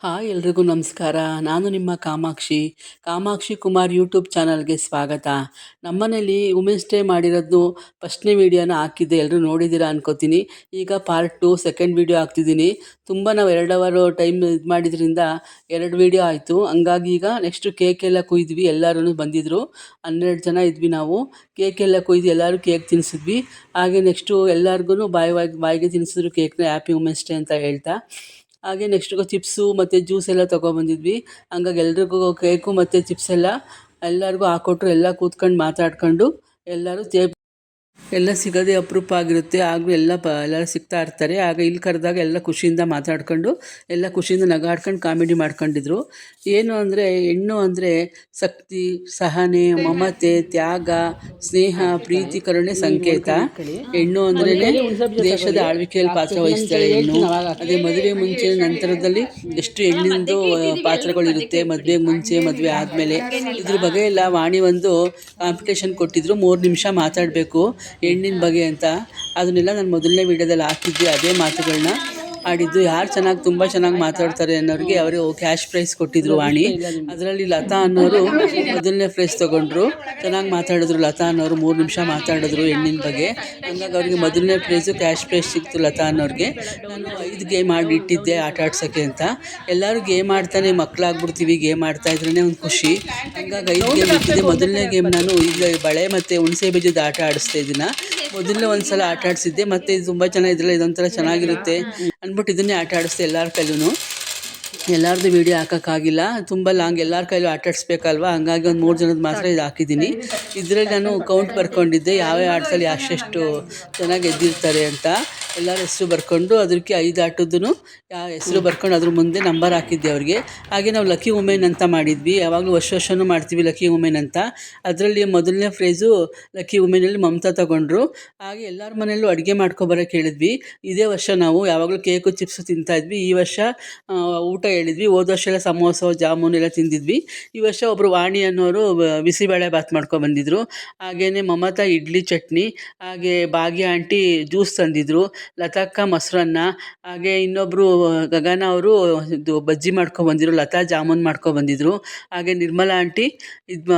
Hi ಎಲ್ರಿಗೂ ನಮಸ್ಕಾರ. ನಾನು ನಿಮ್ಮ ಕಾಮಾಕ್ಷಿ ಕುಮಾರ್ ಯೂಟ್ಯೂಬ್ ಚಾನಲ್ಗೆ ಸ್ವಾಗತ. ನಮ್ಮನೇಲಿ ವುಮೆನ್ಸ್ ಡೇ ಮಾಡಿರೋದು ಫಸ್ಟ್ನೇ ವೀಡಿಯೋನ ಹಾಕಿದ್ದೆ, ಎಲ್ಲರೂ ನೋಡಿದ್ದೀರಾ ಅನ್ಕೋತೀನಿ. ಈಗ ಪಾರ್ಟ್ 2 ಸೆಕೆಂಡ್ ವೀಡಿಯೋ ಹಾಕ್ತಿದ್ದೀನಿ. ತುಂಬ ನಾವು 2 ಅವರ್ ಟೈಮ್ ಇದು ಮಾಡಿದ್ರಿಂದ 2 ವೀಡಿಯೋ ಆಯಿತು. ಹಂಗಾಗಿ ಈಗ ನೆಕ್ಸ್ಟು ಕೇಕೆಲ್ಲ ಕುಯ್ದ್ವಿ, ಎಲ್ಲರೂ ಬಂದಿದ್ದರು. 12 ಜನ ಇದ್ವಿ ನಾವು. ಕೇಕೆಲ್ಲ ಕುಯ್ದು ಎಲ್ಲರೂ ಕೇಕ್ ತಿನ್ನಿಸಿದ್ವಿ. ಹಾಗೆ ನೆಕ್ಸ್ಟು ಎಲ್ಲರಿಗೂ ಬಾಯಿಗೆ ತಿನ್ನಿಸಿದ್ರು ಕೇಕ್ನ, ಹ್ಯಾಪಿ ವುಮೆನ್ಸ್ ಡೇ ಅಂತ ಹೇಳ್ತಾ. ಹಾಗೆ ನೆಕ್ಸ್ಟು ಚಿಪ್ಸು ಮತ್ತು ಜ್ಯೂಸ್ ಎಲ್ಲ ತೊಗೊಬಂದಿದ್ವಿ. ಹಂಗಾಗಿ ಎಲ್ರಿಗೂ ಕೇಕು ಮತ್ತು ಚಿಪ್ಸ್ ಎಲ್ಲರಿಗೂ ಹಾಕ್ಕೊಟ್ರು. ಎಲ್ಲ ಕೂತ್ಕೊಂಡು ಮಾತಾಡ್ಕೊಂಡು ಎಲ್ಲರೂ ಎಲ್ಲ ಸಿಗೋದೇ ಅಪರೂಪ ಆಗಿರುತ್ತೆ. ಆಗಲೂ ಎಲ್ಲರೂ ಸಿಗ್ತಾ ಇರ್ತಾರೆ. ಆಗ ಇಲ್ಲಿ ಕರೆದಾಗ ಎಲ್ಲ ಖುಷಿಯಿಂದ ಮಾತಾಡ್ಕೊಂಡು ಎಲ್ಲ ಖುಷಿಯಿಂದ ನಗಾಡ್ಕೊಂಡು ಕಾಮಿಡಿ ಮಾಡ್ಕೊಂಡಿದ್ರು. ಏನು ಅಂದರೆ, ಹೆಣ್ಣು ಅಂದರೆ ಶಕ್ತಿ, ಸಹನೆ, ಮಮತೆ, ತ್ಯಾಗ, ಸ್ನೇಹ, ಪ್ರೀತಿ, ಕರುಣೆ ಸಂಕೇತ. ಹೆಣ್ಣು ಅಂದ್ರೇ ದೇಶದ ಆಳ್ವಿಕೆಯಲ್ಲಿ ಪಾತ್ರ ವಹಿಸ್ತಾಳೆ ಹೆಣ್ಣು. ಅದೇ ಮದುವೆ ಮುಂಚೆ ನಂತರದಲ್ಲಿ ಎಷ್ಟು ಹೆಣ್ಣಿಂದು ಪಾತ್ರಗಳಿರುತ್ತೆ, ಮದುವೆ ಮುಂಚೆ, ಮದುವೆ ಆದಮೇಲೆ. ಇದ್ರ ಬಗ್ಗೆ ಎಲ್ಲ ವಾಣಿ ಒಂದು ಕಾಂಪಿಟೇಷನ್ ಕೊಟ್ಟಿದ್ರು, 3 ನಿಮಿಷ ಮಾತಾಡಬೇಕು ಹೆಣ್ಣಿನ ಬಗ್ಗೆ ಅಂತ. ಅದನ್ನೆಲ್ಲ ನಾನು ಮೊದಲನೇ ವೀಡಿಯೋದಲ್ಲಿ ಹಾಕಿದ್ದೆ. ಅದೇ ಮಾತುಗಳನ್ನ ಆಡಿದ್ದು. ಯಾರು ತುಂಬ ಚೆನ್ನಾಗಿ ಮಾತಾಡ್ತಾರೆ ಅನ್ನೋರಿಗೆ ಅವರು ಕ್ಯಾಶ್ ಪ್ರೈಸ್ ಕೊಟ್ಟಿದ್ರು ವಾಣಿ. ಅದರಲ್ಲಿ ಲತಾ ಅನ್ನೋರು ಮೊದಲನೇ ಪ್ರೈಸ್ ತೊಗೊಂಡ್ರು. ಚೆನ್ನಾಗಿ ಮಾತಾಡಿದ್ರು ಲತಾ ಅನ್ನೋರು, 3 ನಿಮಿಷ ಮಾತಾಡಿದ್ರು ಹೆಣ್ಣಿನ ಬಗ್ಗೆ. ಹಂಗಾಗಿ ಅವ್ರಿಗೆ ಮೊದಲನೇ ಪ್ರೈಸು ಕ್ಯಾಶ್ ಪ್ರೈಸ್ ಸಿಕ್ತು ಲತಾ ಅನ್ನೋರಿಗೆ. ನಾನು 5 ಗೇಮ್ ಇಟ್ಟಿದ್ದೆ ಆಟ ಆಡ್ಸೋಕ್ಕೆ ಅಂತ. ಎಲ್ಲರೂ ಗೇಮ್ ಆಡ್ತಾನೆ ಮಕ್ಕಳಾಗ್ಬಿಡ್ತೀವಿ, ಗೇಮ್ ಆಡ್ತಾಯಿದ್ರೇ ಒಂದು ಖುಷಿ. ಹಂಗಾಗಿ 5 ಗೇಮ್ ಇಟ್ಟಿದ್ದೆ. ಮೊದಲನೇ ಗೇಮ್ ನಾನು ಈಗ ಬಳೆ ಮತ್ತು ಹುಣಸೆ ಬೀಜದ ಆಟ ಆಡಿಸ್ತಾ ಇದ್ದೀನಿ. ಮೊದಲನೇ ಒಂದು ಸಲ ಆಟ ಆಡಿಸಿದ್ದೆ, ಮತ್ತು ಇದು ತುಂಬ ಚೆನ್ನಾಗಿದ್ರಲ್ಲ, ಇದೊಂಥರ ಚೆನ್ನಾಗಿರುತ್ತೆ ಅಂದ್ಬಿಟ್ಟು ಇದನ್ನೇ ಆಟ ಆಡಿಸ್ದೆ ಎಲ್ಲರ ಕೈಲೂ. ಎಲ್ಲರದ್ದು ವೀಡಿಯೋ ಹಾಕೋಕ್ಕಾಗಿಲ್ಲ, ತುಂಬ ಲಾಂಗ್ ಎಲ್ಲರ ಕೈಲೂ ಆಟ ಆಡಿಸ್ಬೇಕಲ್ವ. ಹಂಗಾಗಿ ಒಂದು 3 ಜನದ ಮಾತ್ರ ಇದು ಹಾಕಿದ್ದೀನಿ. ಇದರಲ್ಲಿ ನಾನು ಕೌಂಟ್ ಬರ್ಕೊಂಡಿದ್ದೆ, ಯಾವ್ಯಾವ ಆಟದಲ್ಲಿ ಎಷ್ಟೆಷ್ಟು ಚೆನ್ನಾಗಿ ಗೆದ್ದಿರ್ತಾರೆ ಅಂತ. ಎಲ್ಲರ ಹೆಸರು ಬರ್ಕೊಂಡು ಅದಕ್ಕೆ 5 ಆಟದ್ದು ಯಾವ ಹೆಸರು ಬರ್ಕೊಂಡು ಅದ್ರ ಮುಂದೆ ನಂಬರ್ ಹಾಕಿದ್ದೆ ಅವ್ರಿಗೆ. ಹಾಗೆ ನಾವು ಲಕ್ಕಿ ವುಮೆನ್ ಅಂತ ಮಾಡಿದ್ವಿ. ಯಾವಾಗಲೂ ವರ್ಷನೂ ಮಾಡ್ತೀವಿ ಲಕ್ಕಿ ವುಮೆನ್ ಅಂತ. ಅದರಲ್ಲಿ ಮೊದಲನೇ ಪ್ರೈಸು ಲಕ್ಕಿ ವುಮೆನಲ್ಲಿ ಮಮತಾ ತೊಗೊಂಡ್ರು. ಹಾಗೆ ಎಲ್ಲರ ಮನೆಯಲ್ಲೂ ಅಡುಗೆ ಮಾಡ್ಕೊಬರೋಕ್ಕೆ ಹೇಳಿದ್ವಿ. ಇದೇ ವರ್ಷ ನಾವು ಯಾವಾಗಲೂ ಕೇಕು ಚಿಪ್ಸು ತಿಂತಾಯಿದ್ವಿ. ಈ ವರ್ಷ ಊಟ ಹೇಳಿದ್ವಿ. ಹೋದ ವರ್ಷ ಎಲ್ಲ ಸಮೋಸ ಜಾಮೂನು ಎಲ್ಲ ತಿಂದಿದ್ವಿ. ಈ ವರ್ಷ ಒಬ್ಬರು ವಾಣಿ ಅನ್ನೋರು ಬಿಸಿಬೇಳೆ ಬಾತ್ ಮಾಡ್ಕೊಬಂದಿದ್ರು. ಹಾಗೆಯೇ ಮಮತಾ ಇಡ್ಲಿ ಚಟ್ನಿ, ಹಾಗೆ ಭಾಗ್ಯ ಆಂಟಿ ಜ್ಯೂಸ್ ತಂದಿದ್ರು, ಲತಕ್ಕ ಮೊಸರನ್ನ, ಹಾಗೆ ಇನ್ನೊಬ್ಬರು ಗಗನ ಅವರು ಇದು ಬಜ್ಜಿ ಮಾಡ್ಕೊಬಂದಿದ್ರು, ಲತಾ ಜಾಮೂನ್ ಮಾಡ್ಕೊಬಂದಿದ್ರು, ಹಾಗೆ ನಿರ್ಮಲಾ ಆಂಟಿ ಇದು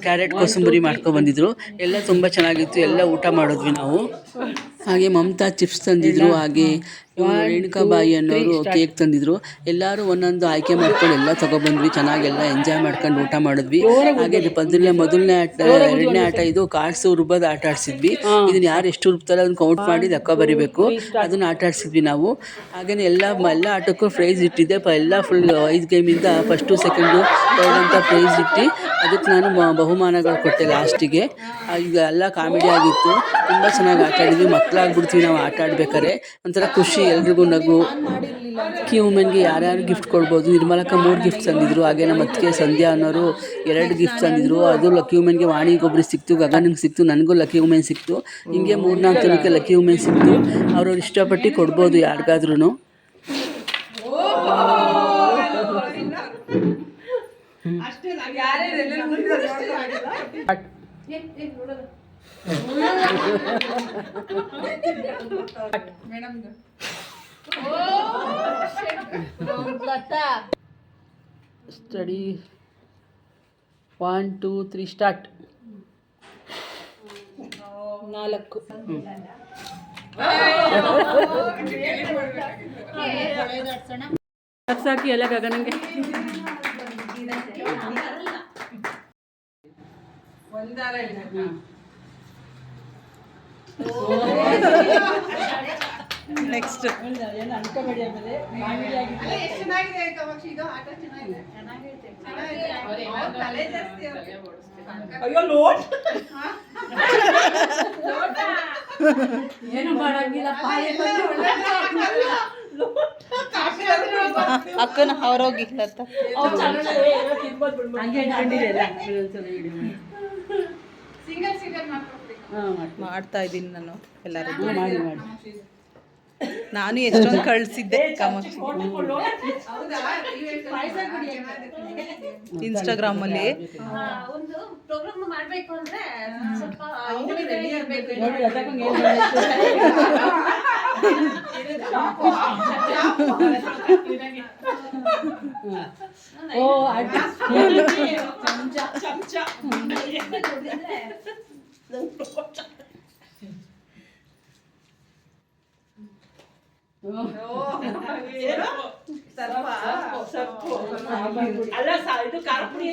ಕ್ಯಾರೆಟ್ ಕೋಸಂಬರಿ ಮಾಡ್ಕೊಬಂದಿದ್ರು. ಎಲ್ಲ ತುಂಬ ಚೆನ್ನಾಗಿತ್ತು. ಎಲ್ಲ ಊಟ ಮಾಡಿದ್ವಿ ನಾವು. ಹಾಗೆ ಮಮತಾ ಚಿಪ್ಸ್ ತಂದಿದ್ರು. ಹಾಗೆ ರೇಣುಕಾಬಾಯಿ ಅನ್ನೋರು ಕೇಕ್ ತಂದಿದ್ರು. ಎಲ್ಲರೂ ಒಂದೊಂದು ಆಯ್ಕೆ ಮಾಡ್ಕೊಂಡು ಎಲ್ಲ ತೊಗೊಬಂದ್ವಿ. ಚೆನ್ನಾಗೆಲ್ಲ ಎಂಜಾಯ್ ಮಾಡ್ಕೊಂಡು ಊಟ ಮಾಡಿದ್ವಿ. ಹಾಗೆ ಮೊದಲನೇ ಆಟ, 2ನೇ ಆಟ ಇದು ಕಾರ್ಡ್ಸು ರುಬ್ಬೋದು ಆಟ ಆಡಿಸಿದ್ವಿ. ಇದನ್ನು ಯಾರು ಎಷ್ಟು ರುಬ್ತಾರೆ ಅದನ್ನು ಕೌಂಟ್ ಮಾಡಿ ಲೆಕ್ಕ ಬರೀಬೇಕು, ಅದನ್ನು ಆಟ ಆಡಿಸಿದ್ವಿ ನಾವು. ಹಾಗೆಯೇ ಎಲ್ಲ ಆಟಕ್ಕೂ ಪ್ರೈಸ್ ಇಟ್ಟಿದ್ದೆ. ಎಲ್ಲ ಫುಲ್ 5 ಗೇಮಿಂದ ಫಸ್ಟು ಸೆಕೆಂಡು ಥರ್ಡ್ ಅಂತ ಪ್ರೈಸ್ ಇಟ್ಟು ಅದಕ್ಕೆ ನಾನು ಬಹುಮಾನಗಳು ಕೊಟ್ಟೆ ಲಾಸ್ಟಿಗೆ. ಈಗ ಎಲ್ಲ ಕಾಮಿಡಿ ಆಗಿತ್ತು, ತುಂಬ ಚೆನ್ನಾಗಿ ಆಟ ಆಡಿದ್ವಿ. ಮಕ್ಕಳಾಗ್ಬಿಡ್ತೀವಿ ನಾವು ಆಟ ಆಡ್ಬೇಕಾದ್ರೆ. ಒಂಥರ ಖುಷಿ, ಎಲ್ರಿಗೂ ನಗು. ಲಕ್ಕಿ ವುಮೆನ್ಗೆ ಯಾರ್ಯಾರು ಗಿಫ್ಟ್ ಕೊಡ್ಬೋದು. ನಿರ್ಮಲಕ್ಕ 3 ಗಿಫ್ಟ್ ತಂದಿದ್ರು. ಹಾಗೆ ನಮ್ಮ ಅತ್ತಿಗೆ ಸಂಧ್ಯಾ ಅನ್ನೋರು 2 ಗಿಫ್ಟ್ ತಂದಿದ್ರು. ಅದು ಲಕ್ಕಿ ವುಮೆನ್ಗೆ ವಾಣಿಗೊಬ್ರು ಸಿಕ್ತು, ಗಗನಿಗೆ ಸಿಕ್ತು, ನನಗೂ ಲಕ್ಕಿ ವುಮೆನ್ ಸಿಕ್ತು. ಹಿಂಗೆ 3-4 ಜನಕ್ಕೆ ಲಕ್ಕಿ ವುಮೆನ್ ಸಿಕ್ತು. ಅವ್ರವ್ರು ಇಷ್ಟಪಟ್ಟು ಕೊಡ್ಬೋದು ಯಾರಿಗಾದ್ರೂ. Study 1 2 3 start. 4 ಸಾಕಿ ಎಲ್ಲ ಗಗನಂಗೆ. ನೆಕ್ಸ್ಟ್ ಅನ್ಕೋಬೇಡಿ. ಅಯ್ಯೋ ಲೋಟ್ ಏನು ಮಾಡಂಗಿಲ್ಲ. ಅಕ್ಕನ ಅವರೋಗಿ ಮಾಡ್ತಾ ಇದ್ದೀನಿ ನಾನು. ಎಲ್ಲರೂ ಮಾಡಿ ನಾನು ಎಷ್ಟೊಂದು ಕಳಿಸಿದ್ದೆ ಕಾಮಾಕ್ಷಿ ಇನ್ಸ್ಟಾಗ್ರಾಮಲ್ಲಿ. ಒಂದು ಪ್ರೋಗ್ರಾಮ್ ಮಾಡ್ಬೇಕು ಅಂದ್ರೆ ಸ್ವಲ್ಪ ಅಲ್ಲ ಇದು ಖಾರ ಪುಡಿ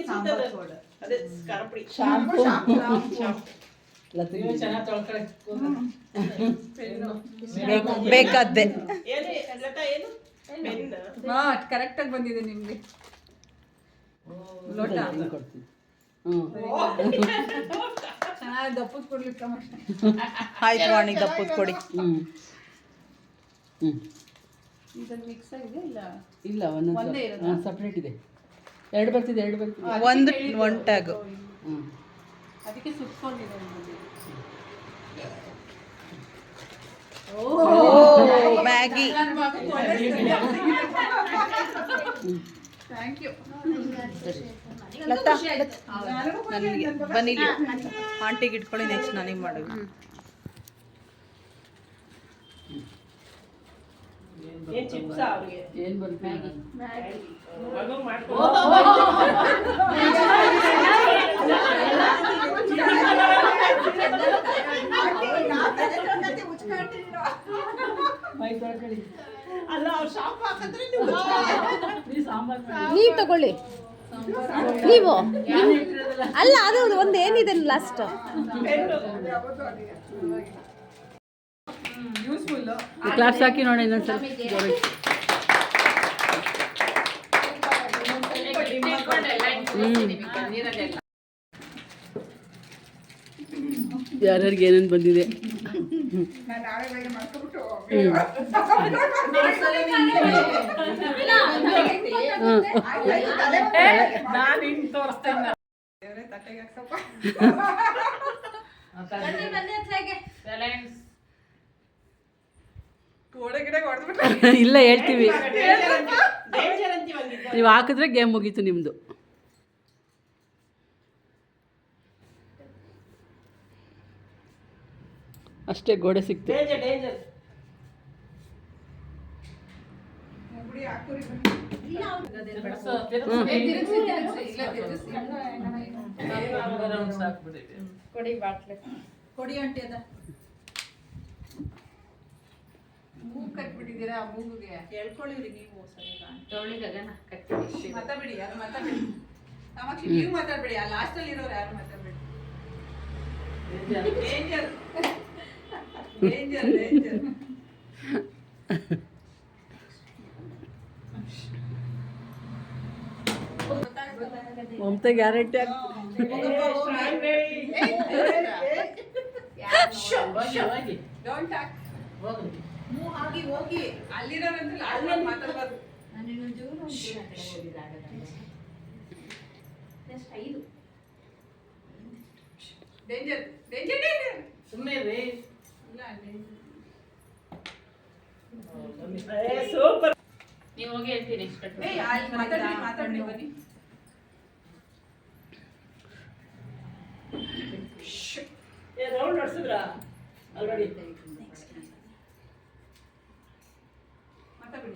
ಅದೇ ಖಾರ ಪುಡಿ ಬೇಕಾದ್ದೆ ಕರೆಕ್ಟ್ ಆಗಿ ಬಂದಿದೆ ನಿಮ್ಗೆ ಲೋಟ ಚೆನ್ನಾಗಿ ದಪ್ಪದ ಕೊಡ್ಲಿಕ್ಕೆ ಆಯ್ತು ವಾಣಿ ದಪ್ಪದ ಕೊಡಿ. ಇದ್ರಲ್ಲಿ ಮಿಕ್ಸ್ ಆಗಿದೆ ಇಲ್ಲ ಇಲ್ಲ ಒಂದೊಂದು ಸಪ್ರೇಟ್ ಇದೆ. ಎರಡು ಬರ್ತಿದೆ ಒಂದು ಟ್ಯಾಗ್. ಅದಕ್ಕೆ ಸುಟ್ಕೊಂಡಿದೆ. ಮ್ಯಾಗಿ. Thank you. ಲತಾ ನನಗೆ ಬನ್ನಿಲಿ ಆಂಟಿಗೆ ಇಟ್ಕೊಳ್ಳಿ, ನೆಕ್ಸ್ಟ್ ನನಗೆ ಮಾಡೋದು. ಏನು ಬರುತ್ತೆ ನೀವು ತಗೊಳ್ಳಿ. ನೀವು ಅಲ್ಲ, ಅದು ಒಂದು ಏನಿದೆ ಲಾಸ್ಟ್ ಕ್ಲಾಪ್ಸ್ ಹಾಕಿ ನೋಡಿ ಇನ್ನೊಂದ್ಸಲ. ಯಾರ್ಯಾರಿಗೆ ಏನೇನು ಬಂದಿದೆ. ಇಲ್ಲ ಹೇಳ್ತೀವಿ, ನೀವು ಹಾಕಿದ್ರೆ ಗೇಮ್ ಮುಗೀತು ನಿಮ್ಮದು. ಅಷ್ಟೇ, ಗೋಡೆ ಸಿಕ್ತು. ಕೊಡಿ ಆಂಟಿ ಅದ ಮೂಗು ಕಟ್ಬಿಟ್ಟಿದ್ದೀರಾ. ಆ ಮೂಗುಗೆ ಹೇಳ್ಕೊಳ್ಳಿವ್ರಿ ನೀವು. ಮಾತಾಡ್ಬಿಡಿ, ಯಾರು ಮಾತಾಡ್ಬೇಡಿ. ಕಾಮಾಕ್ಷಿ ನೀವು ಮಾತಾಡ್ಬೇಡಿ, ಆ ಲಾಸ್ಟಲ್ಲಿ ಇರೋರು ಯಾರು ಮಾತಾಡ್ಬೇಡಿ. Danger danger danger. Mamata guarantee don't talk. Move ಆಗಿ ಹೋಗಿ ಅಲ್ಲಿರೋರಂತಲ್ಲ ಅಲ್ಲಿ ಮಾತಾಡಬಾರ್ದು. Danger danger danger. ಸುಮ್ಮನೆ ರೀ. ಇಲ್ಲ ಸೂಪರ್. ನೀವು ಹೋಗಿ ಹೇಳ್ತೀನಿ. ಮಾತಾಡಿ ಬನ್ನಿ. ರೌಂಡ್ ನಡೆಸಿದ್ರಾ ಆಲ್ರೆಡಿ? ಮಾತಾಡಿ.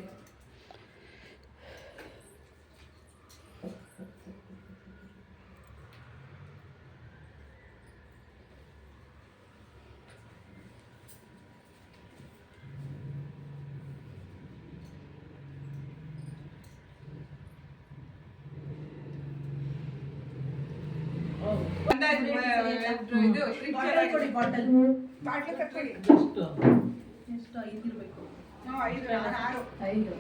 ಬಾಟ್ಲು ಕಟ್ಕೊಳ್ಳಿ. ಎಷ್ಟು 5 ಇರಬೇಕು. 5 ನಾನು 6.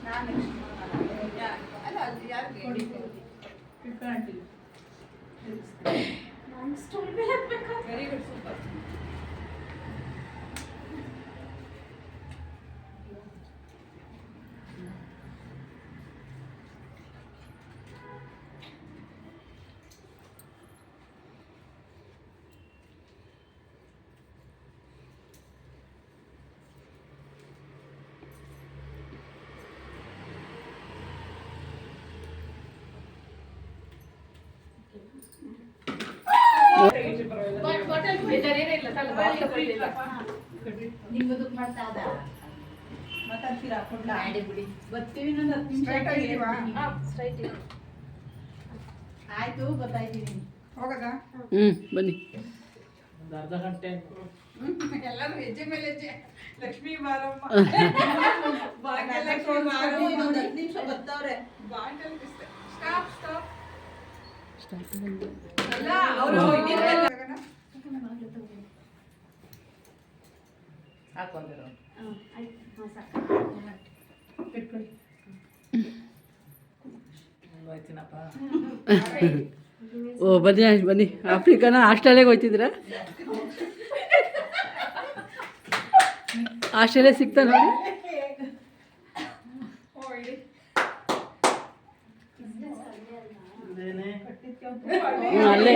ನಾನು ಅಲ್ಲ ಅಲ್ಲಿ ಯಾರಿಗೆ ವೆರಿ ಗುಡ್, ಸೂಪರ್. ಮಾತಾಡ್ತೀರಾ ಕೊಡ್ಲಾ? ಬರ್ತೀವಿ ಇನ್ನೊಂದು 10 ನಿಮಿಷ ಆಯ್ತು ಗೊತ್ತಾಯ್ತೀನಿ. ಹೋಗದಾ? ಬನ್ನಿ. ಅರ್ಧ ಗಂಟೆ ಎಲ್ಲರೂ ಹೆಜ್ಜೆ ಮೇಲೆ ಹೆಜ್ಜೆ. ಲಕ್ಷ್ಮೀ ಬಾರಮ್ಮ. ಭಾಗ್ಯಲಕ್ಷ್ಮಿ ಬಾರಮ್ಮ. ಇನ್ನೊಂದು 10 ನಿಮಿಷ ಬರ್ತಾವ್ರೆ. ಬಾಟಲ್ ಬಿಸ್ತೆ. Stop stop. ಸ್ಟಾರ್ಟ್ ಅಲ್ಲ ಅವರು ಹಾಕೊಂಡಿರೋ ಹೋಯ್ತೀನಪ್ಪ. ಓ ಬನ್ನಿ ಬನ್ನಿ. ಆಫ್ರಿಕಾನ ಆಸ್ಟ್ರೇಲಿಯಾಗೆ ಹೋಗ್ತಿದ್ದೀರಾ? ಆಸ್ಟ್ರೇಲಿಯಾ ಸಿಗ್ತಾ ನೋಡಿ. ಅಲ್ಲೇ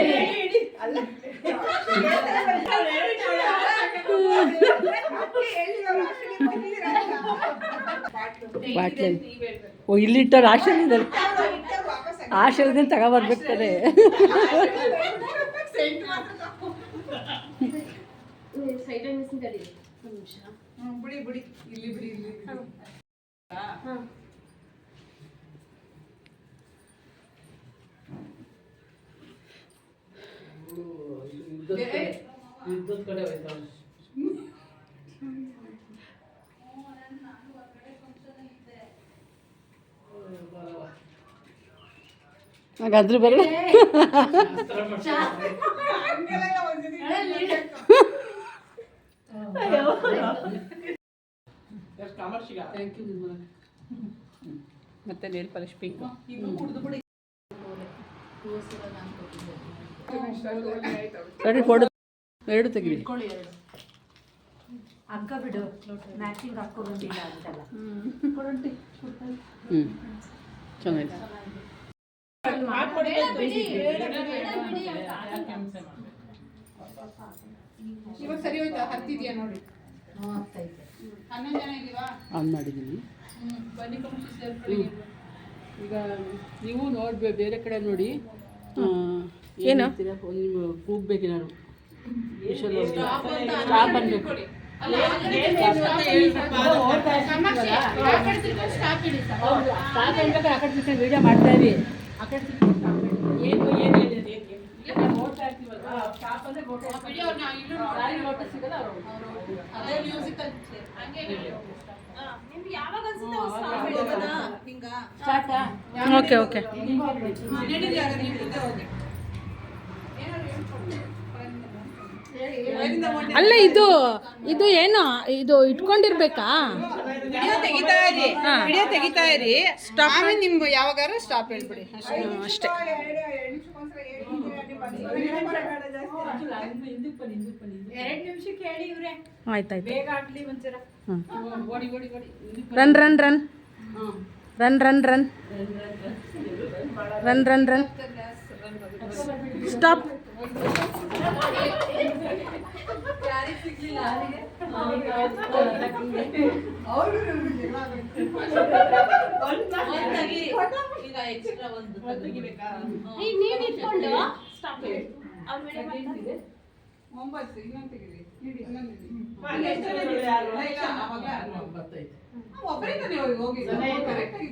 ಬಾಟ್ಲಲ್ಲಿ. ಓ ಇಲ್ಲಿಟ್ಟಾರೆ ಆಸ್ಟ್ರೇಲಿಯಾದಲ್ಲಿ. ಆಸ್ಟ್ರೇಲಿಯಾದಲ್ಲಿ ತಗೊಬರ್ಬೇಕಾರೆ. ಬಿಡಿ ಬಿಡಿ ಇಲ್ಲಿ ಬಿಡಿ ಇಲ್ಲಿ ಯುದ್ಧದ ಕಡೆ ಹೋಯ್ತಾಳೆ. ಹಾಗಾದ್ರೆ ಬರಲ್ಲ. ಮತ್ತೆ nail polish pink. Ready photo ಎರಡು ತೆಗಿರಿ. ಅಕ್ಕ ಬಿಡು ಮ್ಯಾಚಿಂಗ್ ಹಾಕೋ ಬಂದಿಲ್ಲ ಅಂತಲ್ಲ. ಚೆನ್ನಾಗಿದೆ. ಇವಾಗ ಸರಿ ಹೋಯ್ತಾ? ಹತ್ತಿದ್ಯಾ ನೋಡಿ. 11 ಜನ ಇದೀವಾ? ಆನ್ ಮಾಡಿದ್ದೀನಿ. ಬನ್ನಿ ಕಮಿಷನ್ ಸೇರ್ಕೊಳ್ಳಿ. ಈಗ ನೀವು ನೋಡಿ ಬೇರೆ ಕಡೆ ನೋಡಿ. ಏನು ಒಂದು ನಿಮ್ಮ ಕೂಗ್ಬೇಕೇನಾದ್ರು ಸ್ಟಾಪ್ ಅನ್ಬೇಕು. ಸ್ಟಾಪ್ ಅನ್ಬೇಕಾದ್ರೆ ಆ ಕಡೆ ಸಿಕ್ಕ ವಿಡಿಯೋ ಮಾಡ್ತಾ ಇರಿ. ಆ ಕಡೆ ನೋಡ್ತಾ ಇರ್ತೀವಲ್ಲ. ಸ್ಟಾಪ್ ಅಂದ್ರೆ ಫೋಟೋ ಸಿಗೋದು ಅವರು ಅದೇ ಮ್ಯೂಸಿಕಲ್ ನಿಮ್ಗೆ ಯಾವಾಗ ಹಿಂಗ ಸ್ಟಾರ್ಟಾ? Okay okay. ಅಲ್ಲ ಇದು ಇದು ಏನು ಇದು ಇಟ್ಕೊಂಡಿರ್ಬೇಕಾ? ವಿಡಿಯೋ ತೆಗಿತಾ ಇರಿ. ವಿಡಿಯೋ ತೆಗಿತಾ ಇರಿ. ಆಮೇಲೆ ನಿಮ್ಗೆ ಯಾವಾಗಾರು ಸ್ಟಾಪ್ ಹೇಳ್ಬಿಡಿ ಅಷ್ಟೇ. ಆಯ್ತಾಯ್ತು. Run run run run run run run run run stop. ಈಗ ಎಕ್ಸ್ಟ್ರಾ ಒಂದು ತೆಗಿಬೇಕಾ? ನೀನ್ ಇಟ್ಕೊಂಡು ಸ್ಟಾಪ್ 9 ಇನ್ನೊಂದು ತೆಗೀರಿ. ಒಬ್ಬರೇ ತಾನೇ ಹೋಗಿ ಕರೆಕ್ಟ್ ಆಗಿ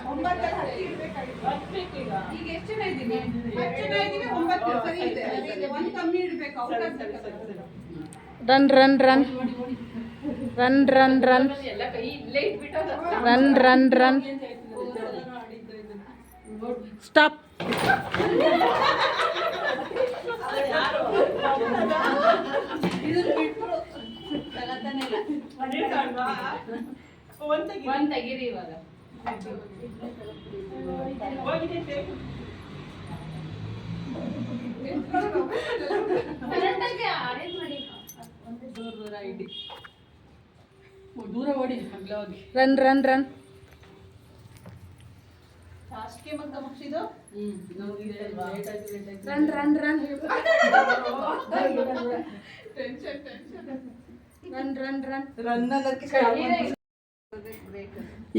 9 ಈಗ ಎಷ್ಟು ಜನ ಇದ್ದೀವಿ? 10 ಜನ ಇದ್ದೀವಿ. 9 ಸರಿ ಇದೆ. ಒಂದು ಕಮ್ಮಿ ಇಡಬೇಕು. Run run run run run run run run run stop. ಒಂದ್ ತೆಗೀರಿ ಇವಾಗ. ಕರೆಕ್ಟಾಗಿ ಅರೇಂಜ್ ಮಾಡಿ. ದೂರ ಓಡಿ ಅಗ್ಲವಾಗಿ. ರನ್ ರನ್ ರನ್ ಲಾಸ್ಟ್ಗೆ ಮತ್ತೆ ಮುಗಿಸಿದ್ದು run run run tension run run run run ಅನ್ನೋದಕ್ಕೆ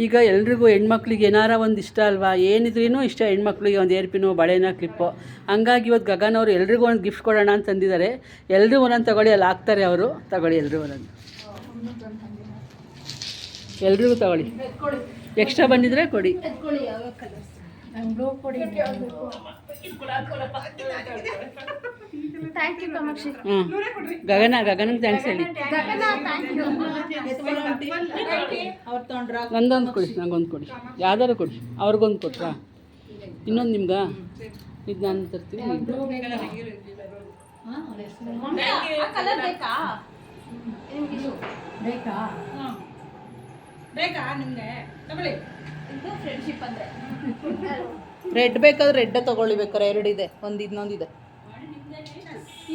ಈಗ ಎಲ್ರಿಗೂ ಹೆಣ್ಮಕ್ಳಿಗೆ ಏನಾರ ಒಂದು ಇಷ್ಟ ಅಲ್ವಾ, ಏನಿದ್ರೂ ಇಷ್ಟ ಹೆಣ್ಮಕ್ಳಿಗೆ ಒಂದು ಏರ್ಪಿನು ಬಳೆನ ಕ್ಲಿಪ್ಪು. ಹಂಗಾಗಿ ಇವತ್ತು ಗಗನ್ ಅವರು ಎಲ್ರಿಗೂ ಒಂದು ಗಿಫ್ಟ್ ಕೊಡೋಣ ಅಂತ ತಂದಿದ್ದಾರೆ. ಎಲ್ಲರೂ ಒಂದೊಂದು ತಗೊಳ್ಳಿ, ಅಲ್ಲಿ ಹಾಕ್ತಾರೆ ಅವರು. ತಗೊಳ್ಳಿ ಎಲ್ಲರೂ ಒಂದೊಂದು, ಎಲ್ರಿಗೂ ತಗೊಳ್ಳಿ. ಎಕ್ಸ್ಟ್ರಾ ಬಂದಿದ್ರೆ ಕೊಡಿ. Thank you Kamakshi. ಹ್ಞೂ ಗಗನಿಗೆ ಥ್ಯಾಂಕ್ಸ್ ಹೇಳಿ. ಅವ್ರು ತೊಗೊಂಡ್ರ ನಂದೊಂದು ಕೊಡಿ, ನಂಗೊಂದು ಕೊಡಿ, ಯಾವ್ದಾರು ಕೊಡಿ. ಅವ್ರಿಗೊಂದು ಕೊಟ್ರಾ? ಇನ್ನೊಂದು ನಿಮ್ಗೆ? ಇದು ನಾನು ತರ್ತೀನಿ. ಕಲರ್ ಬೇಕಾ ಬೇಕಾ ಬೇಕಾ ನಿಮ್ಗೆ? ತಗೊಳ್ಳಿ. ಇದು ಫ್ರೆಂಡ್ಶಿಪ್ ಅಂದ್ರೆ ರೆಡ್ ಬೇಕಾದ್ರೆ ರೆಡ್ ತಗೊಳ್ಳಿ, ಬೇಕಾದ್ರೆ ಎರಡಿದೆ, ಒಂದು ಇನ್ನೊಂದಿದೆ.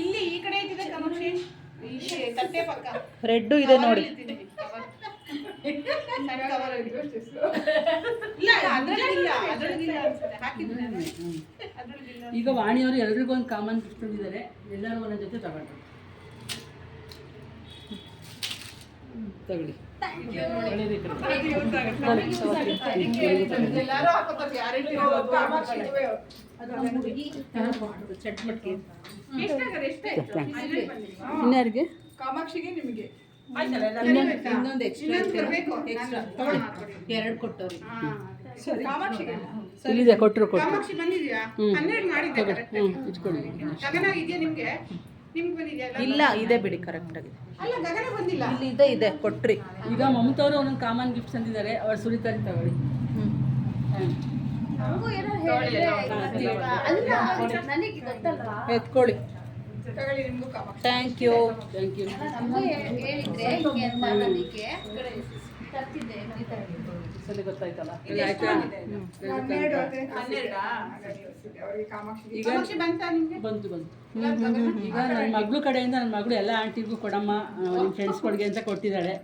ಇಲ್ಲಿ ಈ ಕಡೆ ಇದ್ದಿದೆ ಕಾಮಾಕ್ಷಿ, ಇಲ್ಲಿ ತಟ್ಟೆ ಪಕ್ಕ ರೆಡ್ಡು ಇದೆ ನೋಡಿ. ಇಲ್ಲ ಅದ್ರಲ್ಲಿಲ್ಲ, ಅದ್ರಲ್ಲಿಲ್ಲ ಅನ್ಸುತ್ತೆ, ಹಾಕಿದ್ರೆ ಈಗ ವಾಣಿಯವರು ಎಲ್ರಿಗೂ ಒಂದು ಕಾಮನ್ ಗಿಫ್ಟ್ ತಂದಿದ್ದಾರೆ. ಎಲ್ಲರೂ ಒಂದೊಂದು ಜೊತೆ ತಗೊಳ್ಳಿ. ತಗೊಳ್ಳಿ. ಎಲ್ಲಾರು ಹಾಕೋತಾರೆ, ಗ್ಯಾರಂಟಿ ಇನ್ಯಾರಿಗೆ? ಕಾಮಾಕ್ಷಿಗೆ ನಿಮಗೆ ಇನ್ನೊಂದು ಎಕ್ಸ್ಟ್ರಾ ತಗೊಳ್ಳಿ. ಎರಡು ಕೊಟ್ಟವ್ರಿ. ಕಾಮಾಕ್ಷಿಗೆ ಇಲ್ಲಿದೆ, ಕೊಟ್ಟರು ಕೊಟ್ಟರು. ಕಾಮಾಕ್ಷಿ ಬಂದಿದ್ಯಾ? 12 ಮಾಡಿದ್ದೆ ಕರೆಕ್ಟ್. ಇಟ್ಕೊಳ್ಳಿ. ಗಗನ ಇದೆಯಾ ನಿಮ್ಗೆ? ನಿಮ್ಗೆ ಬಂದಿದ್ಯಾ? ಇಲ್ಲ ಇದೆ ಬಿಡಿ, ಕರೆಕ್ಟ್ ಆಗಿದೆ. ಅಲ್ಲ ಗಗನ ಬಂದಿಲ್ಲ. ಇಲ್ಲಿ ಇದೆ ಕೊಟ್ರಿ. ಈಗ ಮಮತವರು ಒಂದೊಂದು ಕಾಮನ್ ಗಿಫ್ಟ್ ತಂದಿದ್ದಾರೆ. ಅವ್ರು ಸುರಿತಾರೆ, ತಗೊಳ್ಳಿ. ನನಗೆ ಗೊತ್ತಲ್ಲ. ಎತ್ಕೊಳ್ಳಿ. ತಗೊಳ್ಳಿ ನಿಮ್ಗೂ Kamakshi. Thank you. Thank you. ಹೇಳಿದ್ರೆ ಹಿಂಗೆ ಅಂತ ನನಗೆ ತರ್ತಿದ್ದೆ. ಸರಿ, ಗೊತ್ತಾಯ್ತಲ್ಲ. ಇದು ಎಷ್ಟು ಆಯ್ತಾ? ಆಗಿದೆ? 12 ಅವರಿಗೆ ಕಾಮಾಕ್ಷಿಗೆ. ಈಗ ಕಾಮಾಕ್ಷಿ ಬಂತಾ ನಿಮ್ಗೆ? ಬಂತು. ಈಗ ನನ್ನ ಮಗಳು ಕಡೆಯಿಂದ ನನ್ನ ಮಗಳು ಎಲ್ಲ ಆಂಟಿಗೂ ಕೊಡಮ್ಮ, ನಿಮ್ಮ ಫ್ರೆಂಡ್ಸ್ಗಳಿಗೆ ಅಂತ ಕೊಟ್ಟಿದ್ದಾಳೆ.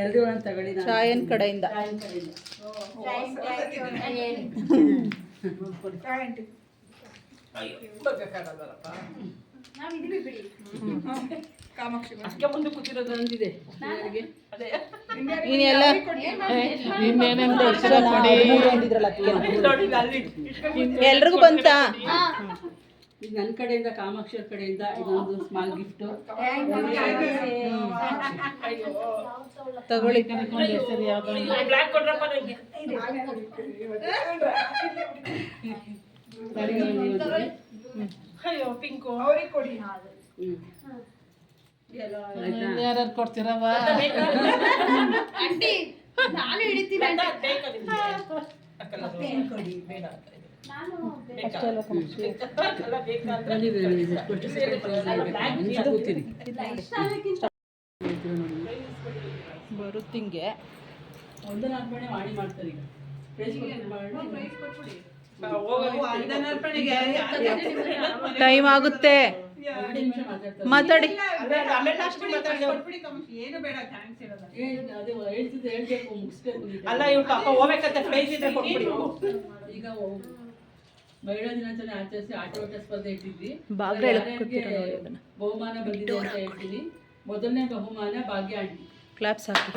ಎಲ್ಲರೂ ಒಂದೊಂದು ತಗೊಳ್ಳಿ. ನಾನು ಚಾಯನ್ ಕಡೆಯಿಂದ ಚಾಯನ್ ಕಡೆಯಿಂದ. ಕಾಮಾಕ್ಷಿ ಬಂತು. ಅಷ್ಟೇ ಮುಂದೆ ಕೂತಿರೋದು ಅಂದಿದೆ. ನೀನೆಲ್ಲ ಎಲ್ರಿಗೂ ಬಂತಾ? ಈಗ ನನ್ನ ಕಡೆಯಿಂದ, ಕಾಮಾಕ್ಷಿ ಅವ್ರ ಕಡೆಯಿಂದ ಇದೊಂದು ಸ್ಮಾಲ್ ಗಿಫ್ಟು. ತಗೊಳ್ಳಿ. ಅವ್ರಿಗೆ ಕೊಡಿ. ಯಾರು ಕೊಡ್ತೀರವ? ಆಂಟಿ ನಾನು ಹಿಡಿತೀನಿ. ನಾನು ಕೂತೀರಿ. ಬರುತ್ತಿಂಗೆ ಒಂದೊಂದು ಅರ್ಪಣೆ ಮಾಡಿ ಮಾಡ್ತಾರೆ. ಈಗ ಟೈಮ್ ಆಗುತ್ತೆ. ಮಾತಾಡಿ. ಕೊಟ್ಬಿಡಿ ಕಾಮಾಕ್ಷಿ, ಏನು ಬೇಡ, ಥ್ಯಾಂಕ್ಸ್ ಹೇಳೋದು. ಹೇಳ್ಬೇಕು, ಮುಗಿಸ್ಬೇಕು. ಅಲ್ಲ ಇವ್ರು ಪಾಪ ಹೋಗ್ಬೇಕಂತ ಪ್ರೈಸ್ ಇದ್ರೆ ಕೊಟ್ಬಿಡಿ. ಈಗ ಮಹಿಳಾ ದಿನಾಚರಣೆ ಆಚರಿಸಿ ಆಟೋಟ ಸ್ಪರ್ಧೆ ಇಟ್ಟಿದ್ವಿ. ಬಾಗ್ರ ಯಾರ್ಯಾರಿಗೆ ಎಳ್ಕೊತೀರ ನೋಡಿ ಅದನ್ನ. ಬಹುಮಾನ ಬಂದಿದೆ ಅಂತ ಹೇಳ್ತೀನಿ. ಮೊದಲನೇ ಬಹುಮಾನ ಭಾಗ್ಯ ಆಂಟಿ. ಕ್ಲಾಪ್ಸ್ ಹಾಕಿ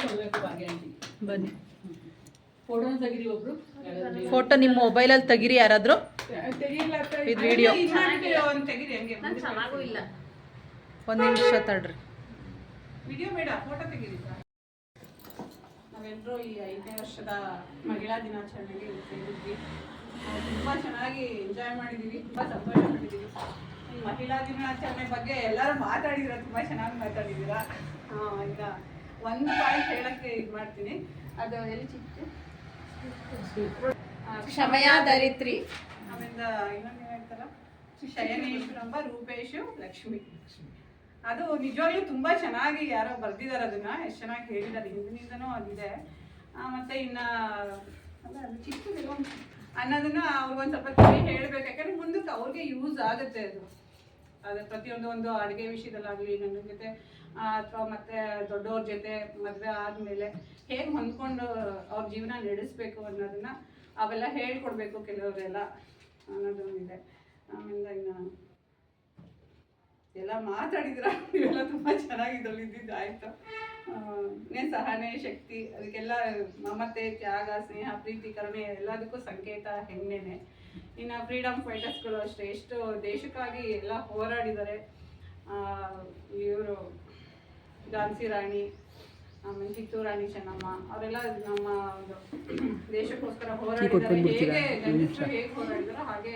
ಕೊಡಬೇಕು ಭಾಗ್ಯ ಆಂಟಿ. ಬನ್ನಿ. ಫೋಟೋನ ತೆಗಿರಿ ಒಬ್ರು. ಫೋಟೋ ನಿಮ್ಮ ಮೊಬೈಲಲ್ಲಿ ತೆಗಿರಿ ಯಾರಾದರೂ. ಇದು ವಿಡಿಯೋ ಒಂದು ತೆಗೀರಿ ಹಂಗೆ. ಚೆನ್ನಾಗೂ ಇಲ್ಲ. ಒಂದು ನಿಮಿಷ ತಡ್ರಿ. ವಿಡಿಯೋ ಬೇಡ, ಫೋಟೋ ತೆಗೀರಿ. ನಾವೆಲ್ಲರೂ ಈ 5ನೇ ವರ್ಷದ ಮಹಿಳಾ ದಿನಾಚರಣೆಗೆ ಸೇರಿದ್ವಿ. ತುಂಬ ಚೆನ್ನಾಗಿ ಎಂಜಾಯ್ ಮಾಡಿದ್ದೀವಿ, ತುಂಬ ಸಂತೋಷ ಪಟ್ಟಿದ್ದೀವಿ. ಈ ಮಹಿಳಾ ದಿನಾಚರಣೆ ಬಗ್ಗೆ ಎಲ್ಲರೂ ಮಾತಾಡಿದ್ದೀರಾ, ತುಂಬ ಚೆನ್ನಾಗಿ ಮಾತಾಡಿದ್ದೀರಾ. ಈಗ ಒಂದು ಪಾಯಿಂಟ್ ಹೇಳೋಕ್ಕೆ ಇದು ಮಾಡ್ತೀನಿ. ಅದು ಎಲ್ಲಿ ಚಿಕ್ಕ ಕ್ಷಮಯಾ ಧರಿತ್ರಿ. ಆಮೇಲೆ ಇನ್ನೊಂದು ಹೇಳ್ತಾರ, ಶಯನೇಶ್ವರಂಬ ರೂಪೇಶು ಲಕ್ಷ್ಮಿ. ಅದು ನಿಜವಾಗ್ಲೂ ತುಂಬ ಚೆನ್ನಾಗಿ ಯಾರೋ ಬರ್ದಿದ್ದಾರೆ, ಅದನ್ನ ಎಷ್ಟು ಚೆನ್ನಾಗಿ ಹೇಳಿದ್ದಾರೆ. ಹಿಂದಿನಿಂದನೂ ಅದಿದೆ. ಮತ್ತೆ ಇನ್ನ ಅಲ್ಲ ಅದು ಚಿಕ್ಕದಿಲ್ಲ ಅನ್ನೋದನ್ನ ಅವ್ರಿಗೊಂದು ಸ್ವಲ್ಪ ತಿಳಿ ಹೇಳ್ಬೇಕು. ಯಾಕಂದ್ರೆ ಮುಂದಕ್ಕೆ ಅವ್ರಿಗೆ ಯೂಸ್ ಆಗುತ್ತೆ. ಅದು ಪ್ರತಿಯೊಂದು ಒಂದು ಅಡುಗೆ ವಿಷಯದಲ್ಲಾಗಲಿ, ನನ್ನ ಜೊತೆ ಅಥವಾ ಮತ್ತೆ ದೊಡ್ಡವ್ರ ಜೊತೆ ಮದುವೆ ಆದಮೇಲೆ ಹೇಗೆ ಹೊಂದ್ಕೊಂಡು ಅವ್ರ ಜೀವನ ನಡೆಸಬೇಕು ಅನ್ನೋದನ್ನ ಅವೆಲ್ಲ ಹೇಳ್ಕೊಡ್ಬೇಕು ಕೆಲವರೆಲ್ಲ ಅನ್ನೋದೊಂದಿದೆ. ಆಮೇಲೆ ಇನ್ನು ಎಲ್ಲ ಮಾತಾಡಿದ್ರ ನೀವೆಲ್ಲ ತುಂಬ ಚೆನ್ನಾಗಿ ಇದ್ರಲ್ಲಿ ಇದ್ದಿದ್ದು ಆಯಿತು. ಸಹನೆ, ಶಕ್ತಿ, ಅದಕ್ಕೆಲ್ಲ ಮಮತೆ, ತ್ಯಾಗ, ಸ್ನೇಹ, ಪ್ರೀತಿ, ಕರುಣೆ ಎಲ್ಲದಕ್ಕೂ ಸಂಕೇತ ಹೆಣ್ಣೆನೆ. ಇನ್ನು ಫ್ರೀಡಮ್ ಫೈಟರ್ಸ್ಗಳು ಅಷ್ಟೇ, ಎಷ್ಟು ದೇಶಕ್ಕಾಗಿ ಎಲ್ಲ ಹೋರಾಡಿದ್ದಾರೆ. ಇವರು ಝಾನ್ಸಿ ರಾಣಿ, ಆಮೇಲೆ ಕಿತ್ತೂರು ರಾಣಿ ಚೆನ್ನಮ್ಮ ಅವರೆಲ್ಲ ನಮ್ಮ ಒಂದು ದೇಶಕ್ಕೋಸ್ಕರ ಹೋರಾಡಿದ್ದಾರೆ. ಹೇಗೆ ಗಂಡಸರು ಹೇಗೆ ಹೋರಾಡಿದಾರೋ ಹಾಗೆ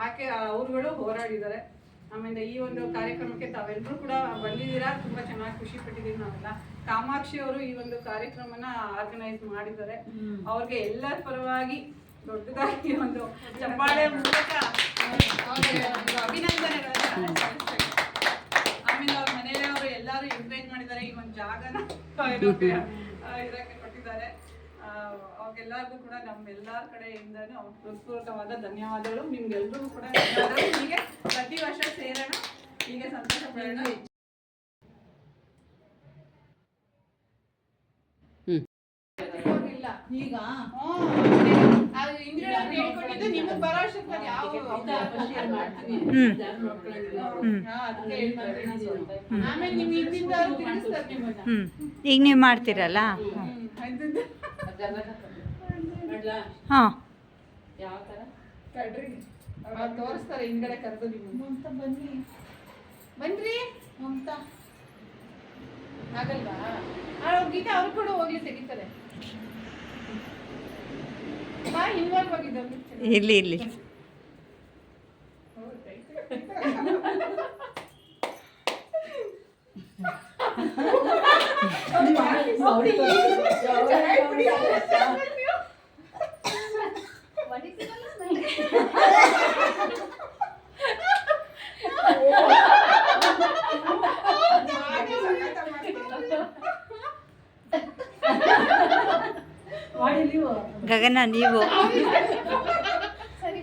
ಆಕೆ ಅವ್ರುಗಳು ಹೋರಾಡಿದ್ದಾರೆ. ಆಮೇಲೆ ಈ ಒಂದು ಕಾರ್ಯಕ್ರಮಕ್ಕೆ ತಾವೆಲ್ಲರೂ ಕೂಡ ಬಂದಿದ್ದೀರಾ, ತುಂಬ ಚೆನ್ನಾಗಿ ಖುಷಿ ಪಟ್ಟಿದ್ದೀವಿ ನಾವೆಲ್ಲ. ಕಾಮಾಕ್ಷಿ ಅವರು ಈ ಒಂದು ಕಾರ್ಯಕ್ರಮನ ಆರ್ಗನೈಸ್ ಮಾಡಿದ್ದಾರೆ. ಅವ್ರಿಗೆ ಎಲ್ಲರ ಪರವಾಗಿ ದೊಡ್ಡದಾಗಿ ಒಂದು ಚಪ್ಪಾಳೆ ಮೂಲಕ ಅಭಿನಂದನೆಗಳನ್ನ ಸಲ್ಲಿಸ್ತೇವೆ. ಆಮೇಲೆ ಅವ್ರ ಮನೆಯವರು ಎಲ್ಲರೂ ಎಂಕರೇಜ್ ಮಾಡಿದ್ದಾರೆ, ಈ ಒಂದು ಜಾಗನ ಇದಕ್ಕೆ ಕೊಟ್ಟಿದ್ದಾರೆ. ಅವ್ರಿಗೆಲ್ಲರಿಗೂ ಕೂಡ ನಮ್ಮೆಲ್ಲರ ಕಡೆಯಿಂದನೂ ಹೃತ್ಪೂರ್ವಕವಾದ ಧನ್ಯವಾದಗಳು. ನಿಮ್ಗೆಲ್ರಿಗೂ ಕೂಡ ಧನ್ಯವಾದಗಳು. ಹೀಗೆ ಪ್ರತಿ ವರ್ಷ ಸೇರೋಣ, ಹೀಗೆ ಸಂತೋಷ ಪಡೋಣ. ಈಗ ಹೇಳ್ಕೊಟ್ಟಿದ್ದು ನಿಮಗೆ ಬರೋ ಅಷ್ಟೊತ್ತಿಗೆ ಯಾವ ಆಮೇಲೆ ನಿಮ್ಗೆ ಹಿಂದಿಂದ ತಿರುಗಿಸ್ತಾರೆ ನಿಮ್ಮನ್ನ. ಈಗ ನೀವು ಮಾಡ್ತೀರಲ್ಲ? ಹಾಂ, ಯಾವ ಥರ ತೋರಿಸ್ತಾರೆ ಹಿಂದ್ಗಡೆ ಕರೆದು ನಿಮ್ಮಂತ ಬನ್ನಿ ಬನ್ರಿ ಅಂತ ಆಗಲ್ವಾ? ಗೀತಾ ಅವ್ರು ಕೂಡ ಹೋಗ್ಲಿ ತೆಗಿತಾರೆ. ಇನ್ವಾಲ್ವ್ ಆಗಿದ್ದಾರೆ. ಇಲ್ಲಿ ಇಲ್ಲಿ ಗಗನ ನೀವು ಸರಿ